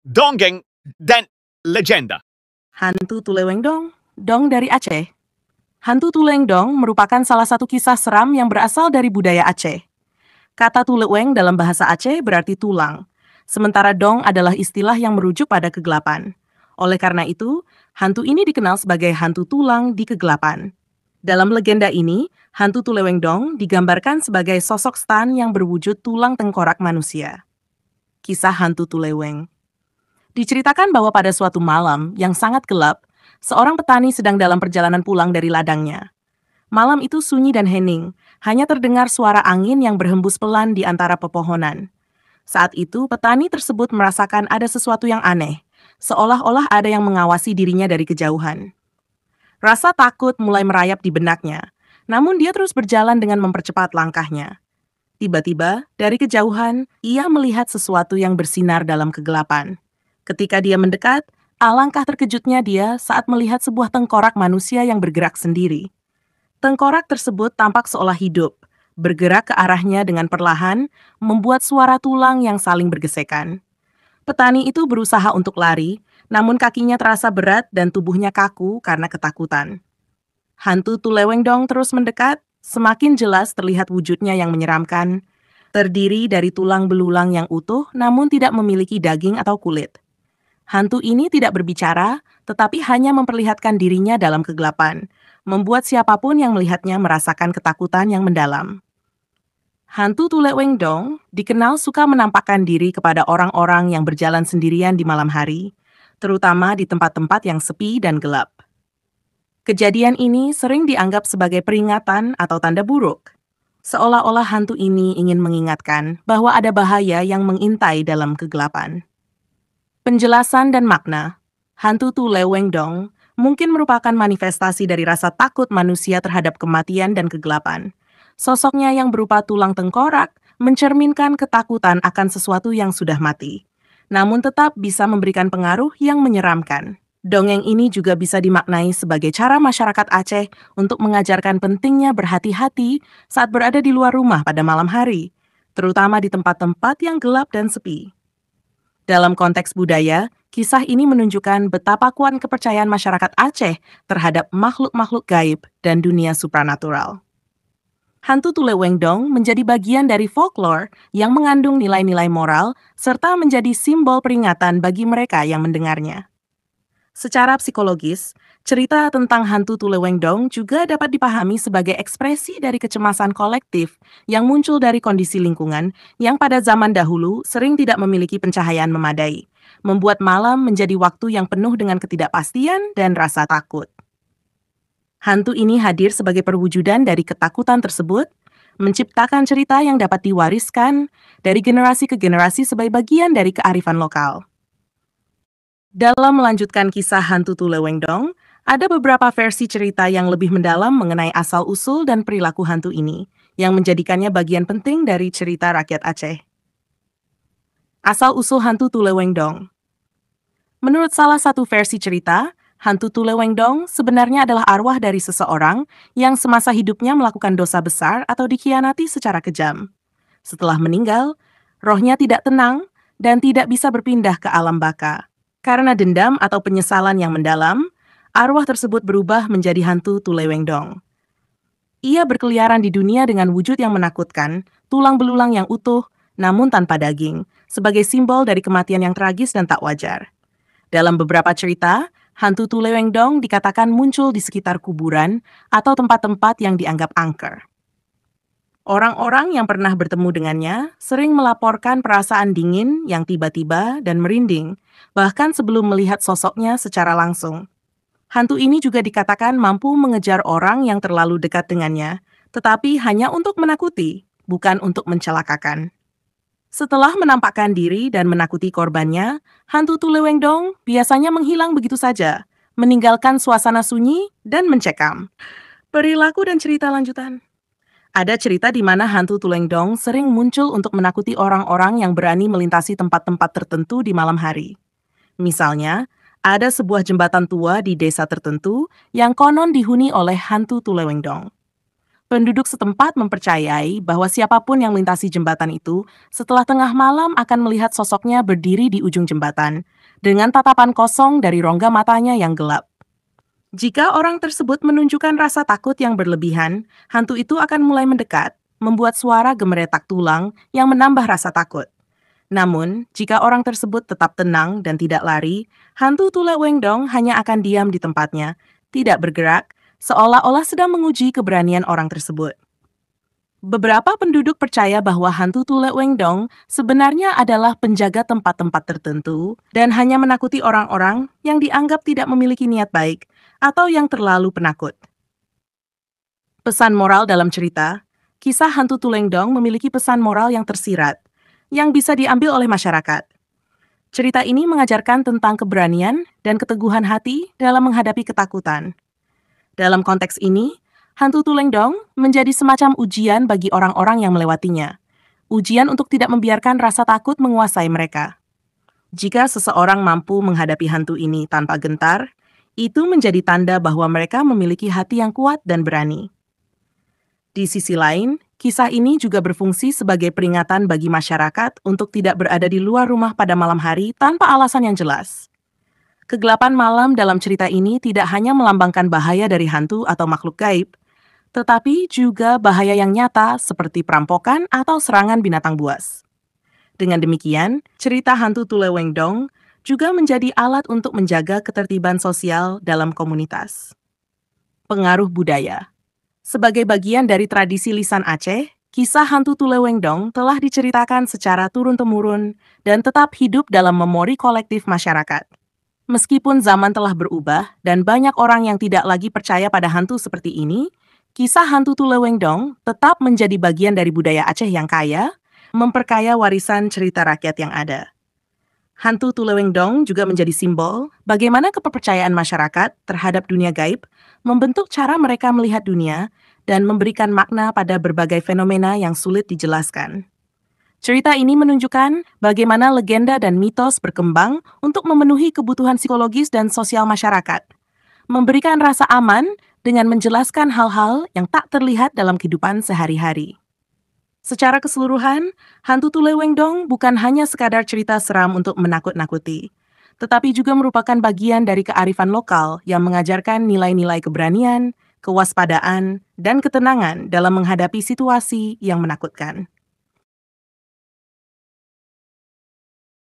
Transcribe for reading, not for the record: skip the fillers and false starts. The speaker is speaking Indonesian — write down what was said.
dongeng, dan legenda. Hantu Tulewengdong, dong dari Aceh. Hantu Tulewengdong merupakan salah satu kisah seram yang berasal dari budaya Aceh. Kata tuleweng dalam bahasa Aceh berarti tulang, sementara dong adalah istilah yang merujuk pada kegelapan. Oleh karena itu, hantu ini dikenal sebagai hantu tulang di kegelapan. Dalam legenda ini, hantu Tulewengdong digambarkan sebagai sosok stan yang berwujud tulang tengkorak manusia. Kisah hantu Tuleweng. Diceritakan bahwa pada suatu malam yang sangat gelap, seorang petani sedang dalam perjalanan pulang dari ladangnya. Malam itu sunyi dan hening, hanya terdengar suara angin yang berhembus pelan di antara pepohonan. Saat itu, petani tersebut merasakan ada sesuatu yang aneh, seolah-olah ada yang mengawasi dirinya dari kejauhan. Rasa takut mulai merayap di benaknya, namun dia terus berjalan dengan mempercepat langkahnya. Tiba-tiba, dari kejauhan, ia melihat sesuatu yang bersinar dalam kegelapan. Ketika dia mendekat, alangkah terkejutnya dia saat melihat sebuah tengkorak manusia yang bergerak sendiri. Tengkorak tersebut tampak seolah hidup, bergerak ke arahnya dengan perlahan, membuat suara tulang yang saling bergesekan. Petani itu berusaha untuk lari, namun kakinya terasa berat dan tubuhnya kaku karena ketakutan. Hantu Tulewengdong terus mendekat, semakin jelas terlihat wujudnya yang menyeramkan, terdiri dari tulang belulang yang utuh namun tidak memiliki daging atau kulit. Hantu ini tidak berbicara, tetapi hanya memperlihatkan dirinya dalam kegelapan, membuat siapapun yang melihatnya merasakan ketakutan yang mendalam. Hantu Tulewengdong dikenal suka menampakkan diri kepada orang-orang yang berjalan sendirian di malam hari, terutama di tempat-tempat yang sepi dan gelap. Kejadian ini sering dianggap sebagai peringatan atau tanda buruk, seolah-olah hantu ini ingin mengingatkan bahwa ada bahaya yang mengintai dalam kegelapan. Penjelasan dan makna. Hantu Tulewengdong mungkin merupakan manifestasi dari rasa takut manusia terhadap kematian dan kegelapan. Sosoknya yang berupa tulang tengkorak mencerminkan ketakutan akan sesuatu yang sudah mati, namun tetap bisa memberikan pengaruh yang menyeramkan. Dongeng ini juga bisa dimaknai sebagai cara masyarakat Aceh untuk mengajarkan pentingnya berhati-hati saat berada di luar rumah pada malam hari, terutama di tempat-tempat yang gelap dan sepi. Dalam konteks budaya, kisah ini menunjukkan betapa kuat kepercayaan masyarakat Aceh terhadap makhluk-makhluk gaib dan dunia supranatural. Hantu Tulewengdong menjadi bagian dari folklore yang mengandung nilai-nilai moral serta menjadi simbol peringatan bagi mereka yang mendengarnya. Secara psikologis, cerita tentang hantu Tulewengdong juga dapat dipahami sebagai ekspresi dari kecemasan kolektif yang muncul dari kondisi lingkungan yang pada zaman dahulu sering tidak memiliki pencahayaan memadai, membuat malam menjadi waktu yang penuh dengan ketidakpastian dan rasa takut. Hantu ini hadir sebagai perwujudan dari ketakutan tersebut, menciptakan cerita yang dapat diwariskan dari generasi ke generasi sebagai bagian dari kearifan lokal. Dalam melanjutkan kisah hantu Tulewengdong, ada beberapa versi cerita yang lebih mendalam mengenai asal-usul dan perilaku hantu ini, yang menjadikannya bagian penting dari cerita rakyat Aceh. Asal-usul hantu Tulewengdong. Menurut salah satu versi cerita, hantu Tulewengdong sebenarnya adalah arwah dari seseorang yang semasa hidupnya melakukan dosa besar atau dikhianati secara kejam. Setelah meninggal, rohnya tidak tenang dan tidak bisa berpindah ke alam baka. Karena dendam atau penyesalan yang mendalam, arwah tersebut berubah menjadi hantu Tulewengdong. Ia berkeliaran di dunia dengan wujud yang menakutkan, tulang belulang yang utuh, namun tanpa daging, sebagai simbol dari kematian yang tragis dan tak wajar. Dalam beberapa cerita, hantu Tulewengdong dikatakan muncul di sekitar kuburan atau tempat-tempat yang dianggap angker. Orang-orang yang pernah bertemu dengannya sering melaporkan perasaan dingin yang tiba-tiba dan merinding, bahkan sebelum melihat sosoknya secara langsung. Hantu ini juga dikatakan mampu mengejar orang yang terlalu dekat dengannya, tetapi hanya untuk menakuti, bukan untuk mencelakakan. Setelah menampakkan diri dan menakuti korbannya, hantu Tulewengdong biasanya menghilang begitu saja, meninggalkan suasana sunyi dan mencekam. Perilaku dan cerita lanjutan. Ada cerita di mana hantu Tulewengdong sering muncul untuk menakuti orang-orang yang berani melintasi tempat-tempat tertentu di malam hari. Misalnya, ada sebuah jembatan tua di desa tertentu yang konon dihuni oleh hantu Tulewengdong. Penduduk setempat mempercayai bahwa siapapun yang melintasi jembatan itu setelah tengah malam akan melihat sosoknya berdiri di ujung jembatan dengan tatapan kosong dari rongga matanya yang gelap. Jika orang tersebut menunjukkan rasa takut yang berlebihan, hantu itu akan mulai mendekat, membuat suara gemeretak tulang yang menambah rasa takut. Namun, jika orang tersebut tetap tenang dan tidak lari, hantu Tule Wengdong hanya akan diam di tempatnya, tidak bergerak, seolah-olah sedang menguji keberanian orang tersebut. Beberapa penduduk percaya bahwa hantu Tule Wengdong sebenarnya adalah penjaga tempat-tempat tertentu dan hanya menakuti orang-orang yang dianggap tidak memiliki niat baik atau yang terlalu penakut. Pesan moral dalam cerita, kisah hantu Tulengdong memiliki pesan moral yang tersirat, yang bisa diambil oleh masyarakat. Cerita ini mengajarkan tentang keberanian dan keteguhan hati dalam menghadapi ketakutan. Dalam konteks ini, hantu Tulengdong menjadi semacam ujian bagi orang-orang yang melewatinya. Ujian untuk tidak membiarkan rasa takut menguasai mereka. Jika seseorang mampu menghadapi hantu ini tanpa gentar, itu menjadi tanda bahwa mereka memiliki hati yang kuat dan berani. Di sisi lain, kisah ini juga berfungsi sebagai peringatan bagi masyarakat untuk tidak berada di luar rumah pada malam hari tanpa alasan yang jelas. Kegelapan malam dalam cerita ini tidak hanya melambangkan bahaya dari hantu atau makhluk gaib, tetapi juga bahaya yang nyata seperti perampokan atau serangan binatang buas. Dengan demikian, cerita hantu Tule Wengdong juga menjadi alat untuk menjaga ketertiban sosial dalam komunitas. Pengaruh budaya. Sebagai bagian dari tradisi lisan Aceh, kisah hantu Tule Wengdong telah diceritakan secara turun-temurun dan tetap hidup dalam memori kolektif masyarakat. Meskipun zaman telah berubah dan banyak orang yang tidak lagi percaya pada hantu seperti ini, kisah hantu Tule Wengdong tetap menjadi bagian dari budaya Aceh yang kaya, memperkaya warisan cerita rakyat yang ada. Hantu Tule Wengdong juga menjadi simbol bagaimana kepercayaan masyarakat terhadap dunia gaib membentuk cara mereka melihat dunia dan memberikan makna pada berbagai fenomena yang sulit dijelaskan. Cerita ini menunjukkan bagaimana legenda dan mitos berkembang untuk memenuhi kebutuhan psikologis dan sosial masyarakat, memberikan rasa aman dengan menjelaskan hal-hal yang tak terlihat dalam kehidupan sehari-hari. Secara keseluruhan, hantu Tule Wengdong bukan hanya sekadar cerita seram untuk menakut-nakuti, tetapi juga merupakan bagian dari kearifan lokal yang mengajarkan nilai-nilai keberanian, kewaspadaan, dan ketenangan dalam menghadapi situasi yang menakutkan.